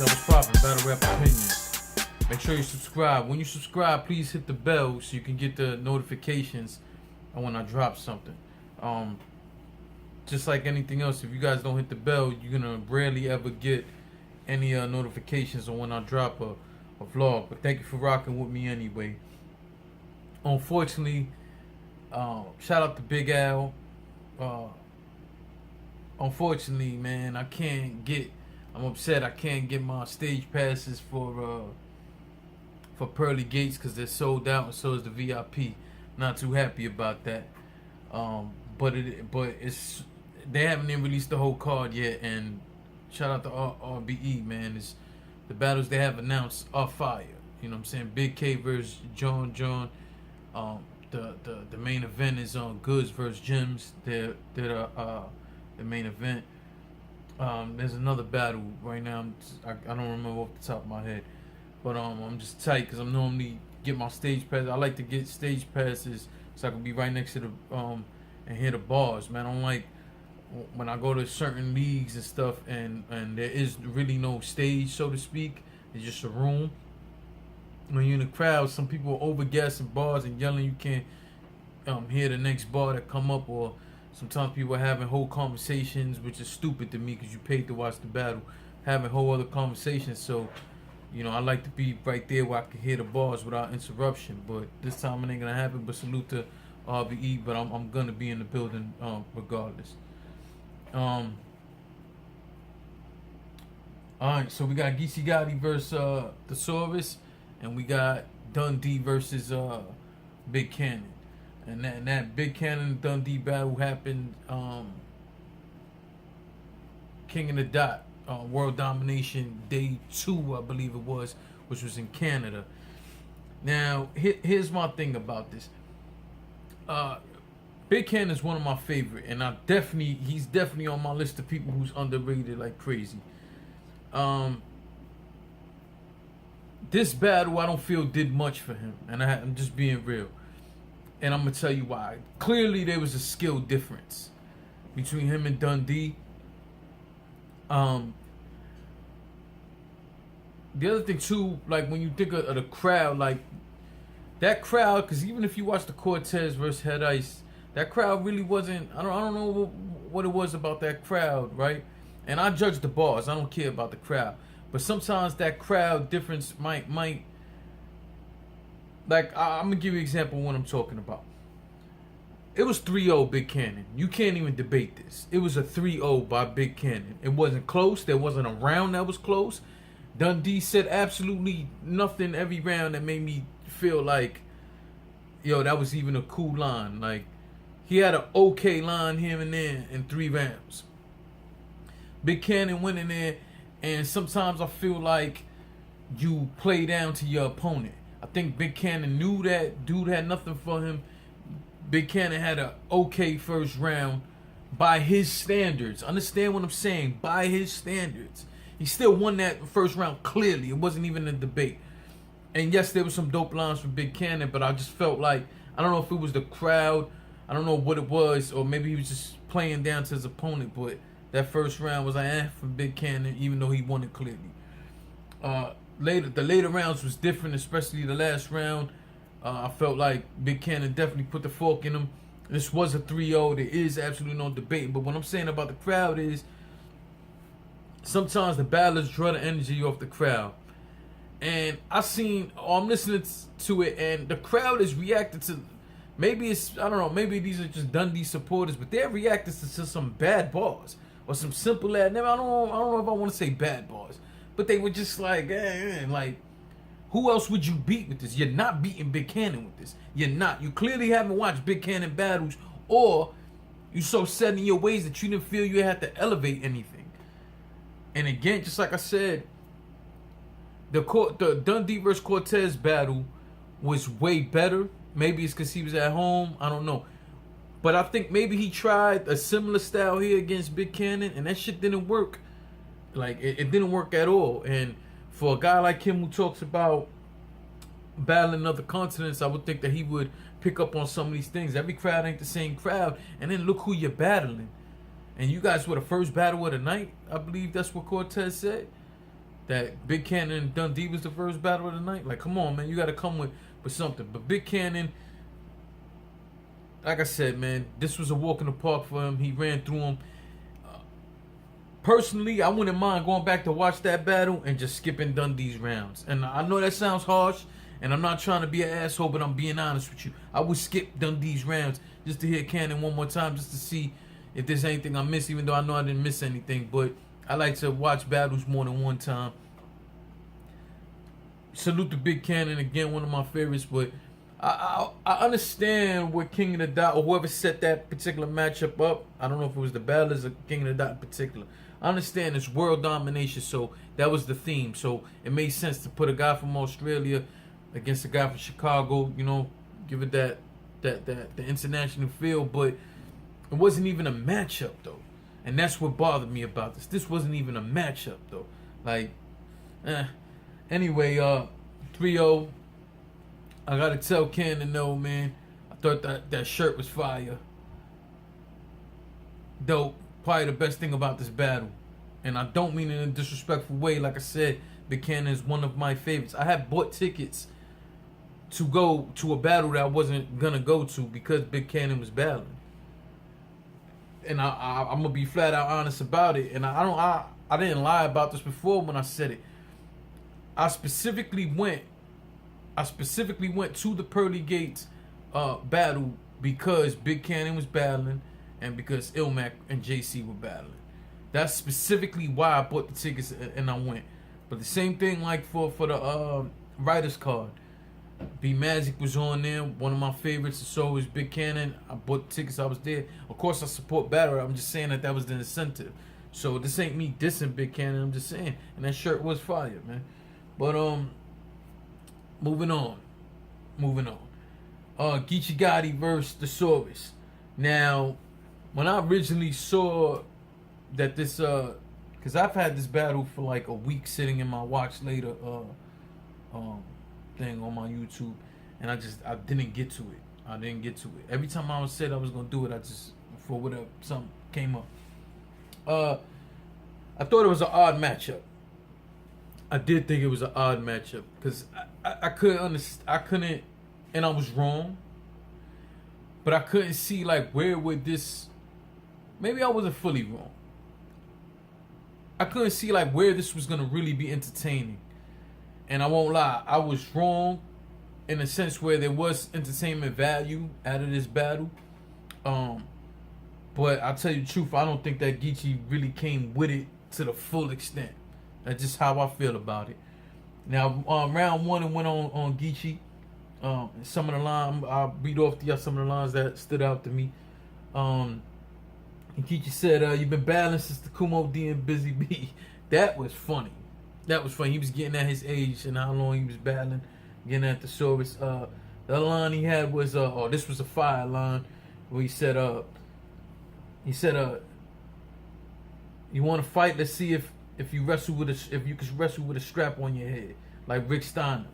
So what's poppin'? Battle Rap Opinions. Make sure you subscribe. When you subscribe, please hit the bell so you can get the notifications when I drop something. Just like anything else, if you guys don't hit the bell, you're gonna rarely ever get any notifications on when I drop a vlog. But thank you for rocking with me anyway. Unfortunately, shout out to Big Al. Unfortunately, man, I'm upset I can't get my stage passes for Pearly Gates because they're sold out, and so is the VIP. Not too happy about that. But they haven't even released the whole card yet, and shout out to RBE, man. The battles they have announced are fire. You know what I'm saying? Big K versus John. The main event is on Goods versus Gems. They're the main event. There's another battle right now. I don't remember off the top of my head, but I'm just tight because I'm normally get my stage pass. I like to get stage passes so I can be right next to the and hear the bars, man. I don't like when I go to certain leagues and stuff and there is really no stage, so to speak. It's just a room. When you're in the crowd, some people are over gassing bars and yelling. You can't hear the next bar that come up, or sometimes people are having whole conversations, which is stupid to me because you paid to watch the battle, having whole other conversations. So, you know, I like to be right there where I can hear the bars without interruption. But this time it ain't gonna happen. But salute to RBE. But I'm gonna be in the building regardless. All right, so we got Geechi Gotti versus the Saurus, and we got Dundee versus Big Kannon. And that Big Kannon Dundee battle happened King of the Dot, World Domination Day 2, I believe it was, which was in Canada. Now, here's my thing about this. Big Kannon is one of my favorite, and he's definitely on my list of people who's underrated like crazy. This battle, I don't feel did much for him, and I'm just being real. And I'm going to tell you why. Clearly, there was a skill difference between him and Dundee. The other thing, too, like, when you think of the crowd, like, that crowd, because even if you watch the Cortez versus Head Ice, that crowd really wasn't, I don't know what it was about that crowd, right? And I judge the bars. I don't care about the crowd. But sometimes that crowd difference might like, I'm going to give you an example of what I'm talking about. It was 3-0 Big Kannon. You can't even debate this. It was a 3-0 by Big Kannon. It wasn't close. There wasn't a round that was close. Dundee said absolutely nothing every round that made me feel like, yo, that was even a cool line. Like, he had an okay line here and there in 3 rounds. Big Kannon went in there, and sometimes I feel like you play down to your opponent. I think Big Kannon knew that dude had nothing for him. Big Kannon had an okay first round by his standards. Understand what I'm saying? By his standards. He still won that first round clearly. It wasn't even a debate. And yes, there was some dope lines from Big Kannon, but I just felt like, I don't know if it was the crowd, I don't know what it was, or maybe he was just playing down to his opponent, but that first round was like, from Big Kannon, even though he won it clearly. The later rounds was different, especially the last round. I felt like Big Kannon definitely put the fork in him. This was a 3-0. There is absolutely no debate. But what I'm saying about the crowd is sometimes the battlers draw the energy off the crowd. And I'm listening to it, and the crowd is reacting to, maybe it's, I don't know, maybe these are just Dundee supporters, but they're reacting to some bad bars or some simple I don't know if I want to say bad bars. But they were just like, like, who else would you beat with this? You're not beating Big Kannon with this. You're not. You clearly haven't watched Big Kannon battles, or you so set in your ways that you didn't feel you had to elevate anything. And again, just like I said, the Dundee versus Cortez battle was way better. Maybe it's because he was at home. I don't know. But I think maybe he tried a similar style here against Big Kannon, and that shit didn't work. Like, it didn't work at all. And for a guy like him who talks about battling other continents, I would think that he would pick up on some of these things. Every crowd ain't the same crowd. And then look who you're battling. And you guys were the first battle of the night. I believe that's what Cortez said. that Big Cannon and Dundee was the first battle of the night. Like, come on, man, you got to come with something. But Big Cannon, like I said, man, this was a walk in the park for him. He ran through him. Personally, I wouldn't mind going back to watch that battle and just skipping Dundee's rounds. And I know that sounds harsh, and I'm not trying to be an asshole, but I'm being honest with you. I would skip Dundee's rounds just to hear Cannon one more time, just to see if there's anything I missed, even though I know I didn't miss anything. But I like to watch battles more than one time. Salute to Big Cannon, again, one of my favorites. But I understand what King of the Dot, or whoever set that particular matchup up. I don't know if it was the Battlers or King of the Dot in particular. I understand it's world domination, so that was the theme. So it made sense to put a guy from Australia against a guy from Chicago. You know, give it that the international feel. But it wasn't even a matchup though, and that's what bothered me about this. This wasn't even a matchup though. Like, anyway, 3-0. I gotta tell Cannon no, man. I thought that shirt was fire. Dope. Probably the best thing about this battle. And I don't mean it in a disrespectful way. Like I said, Big Cannon is one of my favorites. I had bought tickets to go to a battle that I wasn't gonna go to because Big Cannon was battling. And I'm gonna be flat out honest about it. And I didn't lie about this before when I said it. I specifically went to the Pearly Gates battle because Big Cannon was battling and because Ilmac and JC were battling. That's specifically why I bought the tickets and I went. But the same thing like for the writer's card. B Magic was on there, one of my favorites, and so was Big Cannon. I bought the tickets, I was there. Of course I support battle. I'm just saying that was the incentive. So this ain't me dissing Big Cannon, I'm just saying. And that shirt was fire, man. But moving on. Geechi Gotti versus the Saurus. Now, when I originally saw that this because I've had this battle for like a week sitting in my watch later thing on my YouTube, and I didn't get to it. Every time I said I was gonna do it, I just, for whatever, something came up. I thought it was an odd matchup. I did think it was an odd matchup because I couldn't understand. I couldn't, and I was wrong. But I couldn't see like where would this. Maybe I wasn't fully wrong. I couldn't see like where this was gonna really be entertaining. And I won't lie, I was wrong in a sense where there was entertainment value out of this battle. But I'll tell you the truth, I don't think that Geechi really came with it to the full extent. That's just how I feel about it. Now, round one, it went on Geechi. Some of the lines, I'll read off to y'all some of the lines that stood out to me. Geechi said, "You've been battling since the Kumo D and Busy B." That was funny. He was getting at his age and how long he was battling, getting at the Saurus. The line he had was, this was a fire line where he said, "You want to fight? Let's see if you can wrestle with a strap on your head, like Rick Steiner."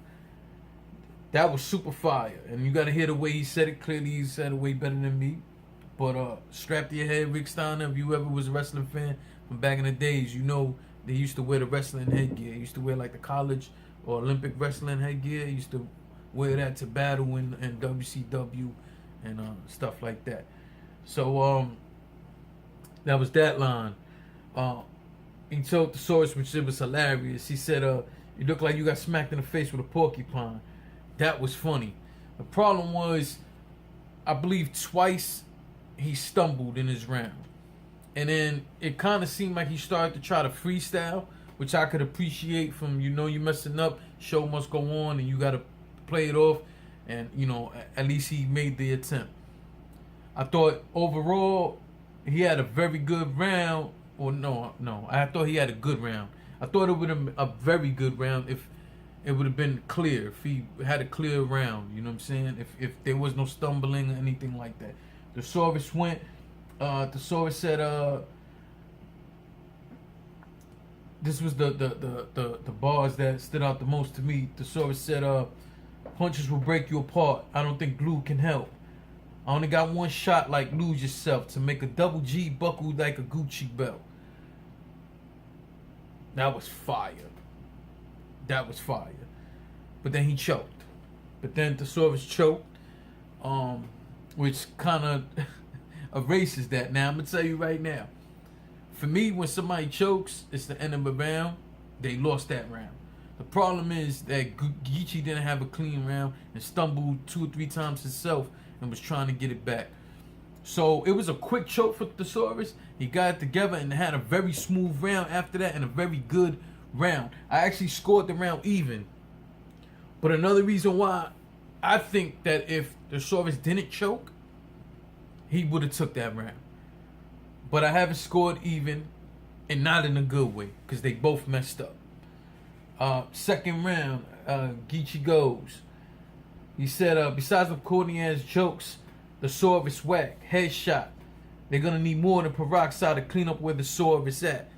That was super fire, and you gotta hear the way he said it. Clearly, he said it way better than me. But strap to your head, Rick Steiner. If you ever was a wrestling fan from back in the days, you know they used to wear the wrestling headgear. He used to wear like the college or Olympic wrestling headgear. He used to wear that to battle in WCW and stuff like that. So that was that line. He told the Saurus, which it was hilarious. He said, "You look like you got smacked in the face with a porcupine." That was funny. The problem was, I believe twice he stumbled in his round. And then it kind of seemed like he started to try to freestyle, which I could appreciate from, you're messing up, show must go on, and you got to play it off. And, at least he made the attempt. I thought overall, he had a very good round. Or no, I thought he had a good round. I thought it would have been a very good round if it would have been clear, if he had a clear round, you know what I'm saying? If there was no stumbling or anything like that. The Saurus went, the Saurus said, this was the bars that stood out the most to me. The Saurus said, "Punches will break you apart. I don't think glue can help. I only got one shot like lose yourself to make a double G buckle like a Gucci belt." That was fire. That was fire. But then he choked. But then Thesaurus choked, which kind of erases that. Now, I'm going to tell you right now. For me, when somebody chokes, it's the end of the round. They lost that round. The problem is that Geechi didn't have a clean round and stumbled 2 or 3 times himself and was trying to get it back. So it was a quick choke for Thesaurus. He got it together and had a very smooth round after that and a very good round. I actually scored the round even. But another reason why I think that if Thesaurus didn't choke, he would have took that round. But I haven't scored even, and not in a good way, because they both messed up. Second round, Geechi goes. He said, besides the corny ass jokes, Thesaurus whack, headshot. They're gonna need more than peroxide to clean up where the sore is at.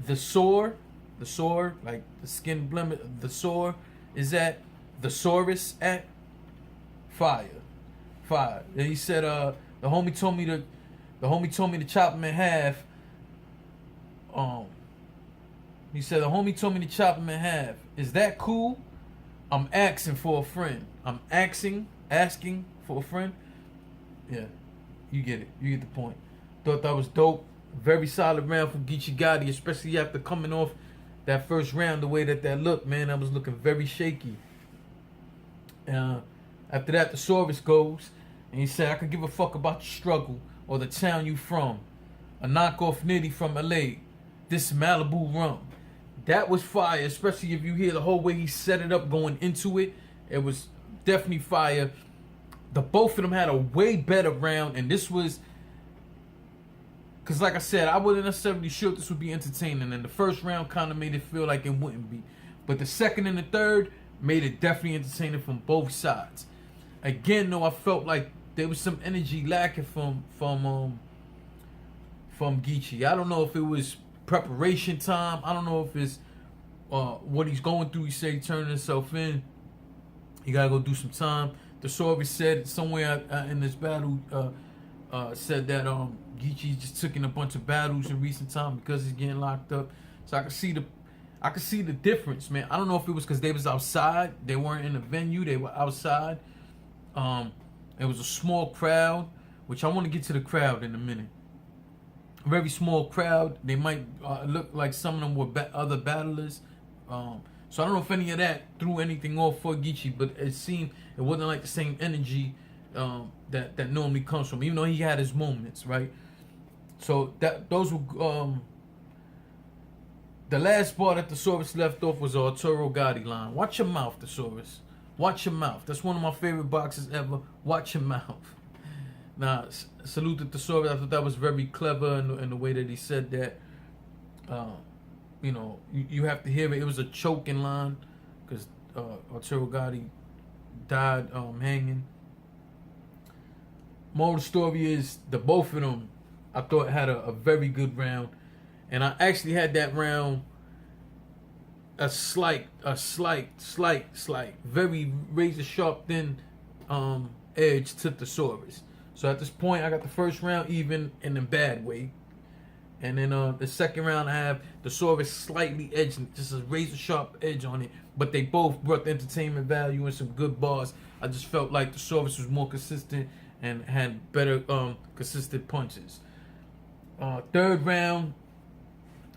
The sore, like the skin blemish, the sore is at, Thesaurus at, fire. Then he said, the homie told me to chop him in half. He said, the homie told me to chop him in half. Is that cool? I'm asking for a friend. I'm asking for a friend. Yeah, you get it. You get the point. Thought that was dope. Very solid round from Geechi Gotti, especially after coming off that first round the way that looked, man. That was looking very shaky. After that, Thesaurus goes, and he said, I could give a fuck about your struggle or the town you from. A knockoff nitty from LA. This Malibu rum. That was fire, especially if you hear the whole way he set it up going into it. It was definitely fire. The both of them had a way better round, and this was, because like I said, I wasn't necessarily sure this would be entertaining, and the first round kind of made it feel like it wouldn't be. But the second and the third made it definitely entertaining from both sides. Again, though, I felt like there was some energy lacking from Geechi. I don't know if it was preparation time. I don't know if it's what he's going through. He said he turned himself in. He gotta go do some time. Thesaurus said somewhere in this battle, said that Geechi just took in a bunch of battles in recent time because he's getting locked up. So I could see the difference, man. I don't know if it was because they was outside. They weren't in the venue. They were outside. It was a small crowd, which I want to get to the crowd in a minute. A very small crowd. They might look like some of them were other battlers. So I don't know if any of that threw anything off for Geechi, but it seemed it wasn't like the same energy that normally comes from him, even though he had his moments, right? So those were the last bar that Thesaurus left off was Arturo Gotti line. Watch your mouth, Thesaurus. Watch your mouth. That's one of my favorite boxes ever. Watch your mouth. Now, salute to Thesaurus. I thought that was very clever in the way that he said that. You know, you have to hear it. It was a choking line because Arturo Gotti died hanging. Moral of the story is the both of them, I thought, had a very good round. And I actually had that round a slight, very razor sharp thin edge to Thesaurus. So at this point, I got the first round even in a bad way. And then the second round, I have Thesaurus slightly edged, just a razor sharp edge on it. But they both brought the entertainment value and some good bars. I just felt like Thesaurus was more consistent and had better consistent punches. Third round,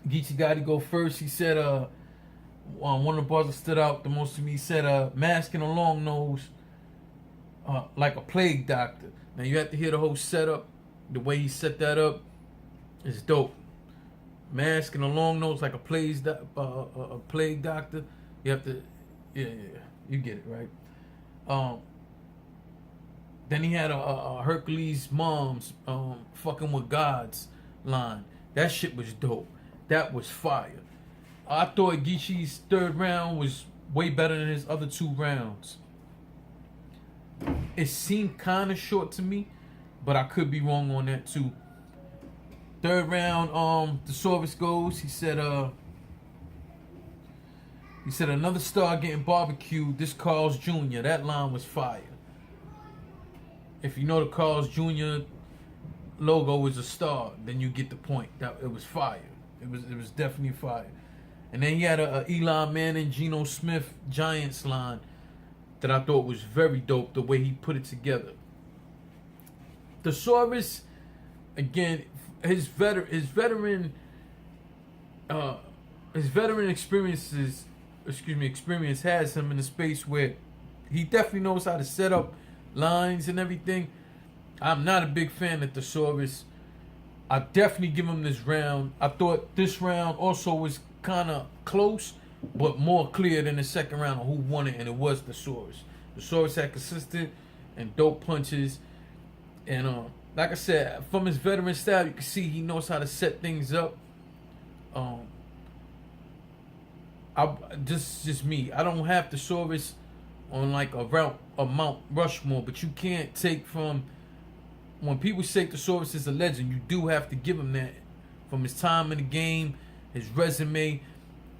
Geechi Gotti go first. He said, one of the bars that stood out the most to me, he said, masking a long nose like a plague doctor. Now you have to hear the whole setup. The way he set that up is dope. Masking a long nose like a plague doctor. You have to, yeah, you get it, right? Then he had a Hercules Moms fucking with Gods line. That shit was dope. That was fire. I thought Geechi's third round was way better than his other 2 rounds. It seemed kind of short to me, but I could be wrong on that too. Third round, Thesaurus goes. He said another star getting barbecued. This Carl's Jr. That line was fire. If you know the Carl's Jr. logo is a star, then you get the point. That it was fire. It was definitely fire. And then he had a Eli Manning, Geno Smith Giants line that I thought was very dope, the way he put it together. The Saurus, again, his veteran experience has him in a space where he definitely knows how to set up lines and everything. I'm not a big fan of the Saurus. I definitely give him this round. I thought this round also was kind of close, but more clear than the second round of who won it, and it was the Saurus. The Saurus had consistent and dope punches, and like I said, from his veteran style, you can see he knows how to set things up. Just me. I don't have the Saurus on like a Mount Rushmore, but you can't take from when people say the Saurus is a legend. You do have to give him that from his time in the game, his resume,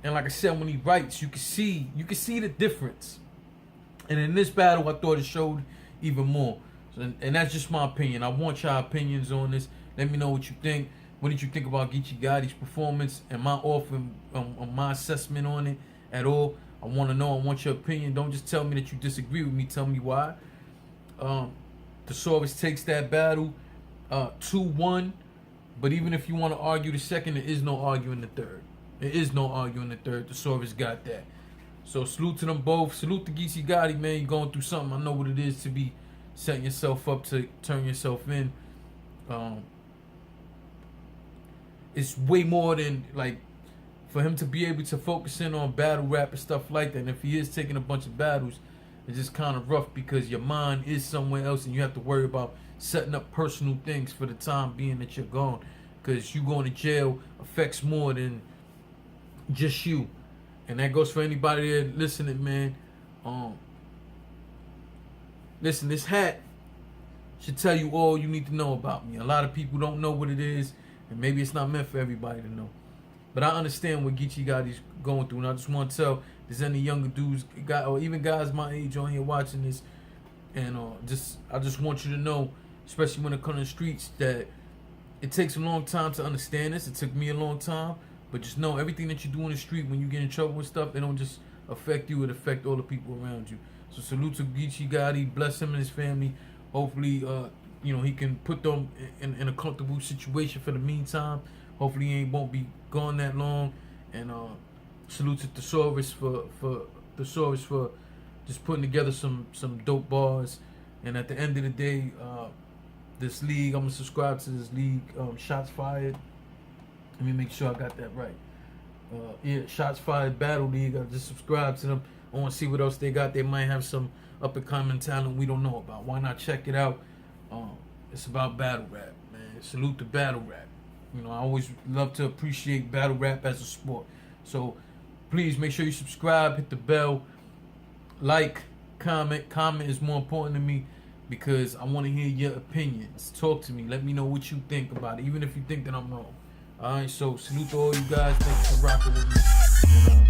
and like I said, when he writes, you can see the difference. And in this battle, I thought it showed even more. And that's just my opinion. I want y'all opinions on this. Let me know what you think. What did you think about Geechi Gotti's performance? Am I off on my assessment on it at all? I want to know. I want your opinion. Don't just tell me that you disagree with me. Tell me why. The Saurus takes that battle 2-1. But even if you want to argue the second, there is no arguing the third. There is no arguing the third. The Saurus got that. So salute to them both. Salute to Geechi Gotti, man. You're going through something. I know what it is to be setting yourself up to turn yourself in. It's way more than, like, for him to be able to focus in on battle rap and stuff like that. And if he is taking a bunch of battles, it's just kind of rough because your mind is somewhere else and you have to worry about setting up personal things for the time being that you're gone. Because you going to jail affects more than just you. And that goes for anybody there listening, man. Listen, this hat should tell you all you need to know about me. A lot of people don't know what it is, and maybe it's not meant for everybody to know. But I understand what Geechi Gotti's going through, and I just want to tell there's any younger dudes, or even guys my age on here watching this, and I just want you to know, especially when it comes to the streets, that it takes a long time to understand this. It took me a long time, but just know everything that you do in the street, when you get in trouble with stuff, it don't just affect you, it affect all the people around you. So salute to Geechi Gotti, bless him and his family. Hopefully, he can put them in a comfortable situation for the meantime. Hopefully he won't be gone that long. And salute to the Saurus for just putting together some dope bars. And at the end of the day, this league, I'm gonna subscribe to this league, Shots Fired. Let me make sure I got that right. Shots Fired Battle League. I just subscribe to them. I want to see what else they got. They might have some up and coming talent we don't know about. Why not check it out? It's about battle rap, man. Salute to battle rap. I always love to appreciate battle rap as a sport. So please make sure you subscribe, hit the bell, like, comment. Comment is more important to me because I want to hear your opinions. Talk to me. Let me know what you think about it, even if you think that I'm wrong. All right, so salute to all you guys. Thanks for rocking with me.